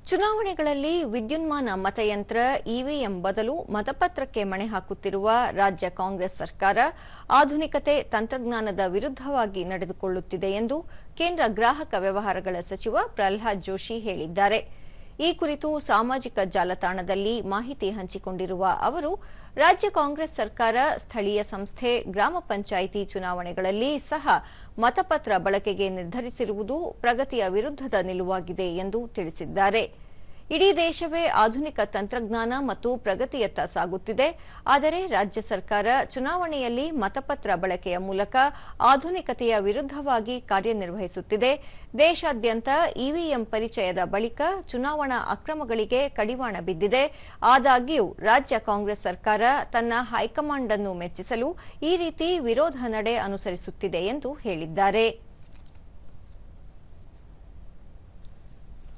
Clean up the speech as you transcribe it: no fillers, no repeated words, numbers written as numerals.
ಚುನಾವಣೆಗಳಲ್ಲಿ ವಿದ್ಯುನ್ಮಾನ ಮತಯಂತ್ರ ಇವಿಎಂ ಬದಲು ಮತಪತ್ರಕ್ಕೆ ಮಣೆ ಹಾಕುತ್ತಿರುವ ರಾಜ್ಯ ಕಾಂಗ್ರೆಸ್ ಸರ್ಕಾರ ಆಧುನಿಕತೆ ತಂತ್ರಜ್ಞಾನದ ವಿರುದ್ಧವಾಗಿ ನಡೆದುಕೊಳ್ಳುತ್ತಿದೆ ಎಂದು ಕೇಂದ್ರ ಗ್ರಾಹಕ ವ್ಯವಹಾರಗಳ ಸಚಿವ ಪ್ರಹ್ಲಾದ್ ಜೋಶಿ ಹೇಳಿದ್ದಾರೆ. ಈ ಕುರಿತು ಸಾಮಾಜಿಕ ಜಾಲತಾಣದಲ್ಲಿ ಮಾಹಿತಿ ಹಂಚಿಕೊಂಡಿರುವ ಅವರು, ರಾಜ್ಯ ಕಾಂಗ್ರೆಸ್ ಸರ್ಕಾರ ಸ್ಥಳೀಯ ಸಂಸ್ಥೆ, ಗ್ರಾಮ ಪಂಚಾಯಿತಿ ಚುನಾವಣೆಗಳಲ್ಲಿ ಸಹ ಮತಪತ್ರ ಬಳಕೆಗೆ ನಿರ್ಧರಿಸಿರುವುದು ಪ್ರಗತಿಯ ವಿರುದ್ಧದ ನಿಲುವಾಗಿದೆ ಎಂದು ತಿಳಿಸಿದ್ದಾರೆ. ಇಡೀ ದೇಶವೇ ಆಧುನಿಕ ತಂತ್ರಜ್ಞಾನ ಮತ್ತು ಪ್ರಗತಿಯತ್ತ ಸಾಗುತ್ತಿದೆ. ಆದರೆ ರಾಜ್ಯ ಸರ್ಕಾರ ಚುನಾವಣೆಯಲ್ಲಿ ಮತಪತ್ರ ಬಳಕೆಯ ಮೂಲಕ ಆಧುನಿಕತೆಯ ವಿರುದ್ಧವಾಗಿ ಕಾರ್ಯನಿರ್ವಹಿಸುತ್ತಿದೆ. ದೇಶಾದ್ಯಂತ ಇವಿಎಂ ಪರಿಚಯದ ಬಳಿಕ ಚುನಾವಣಾ ಅಕ್ರಮಗಳಿಗೆ ಕಡಿವಾಣ ಬಿದ್ದಿದೆ. ಆದಾಗ್ಯೂ ರಾಜ್ಯ ಕಾಂಗ್ರೆಸ್ ಸರ್ಕಾರ ತನ್ನ ಹೈಕಮಾಂಡ್ ಅನ್ನು ಮೆಚ್ಚಿಸಲು ಈ ರೀತಿ ವಿರೋಧ ನಡೆ ಅನುಸರಿಸುತ್ತಿದೆ ಎಂದು ಹೇಳಿದ್ದಾರೆ.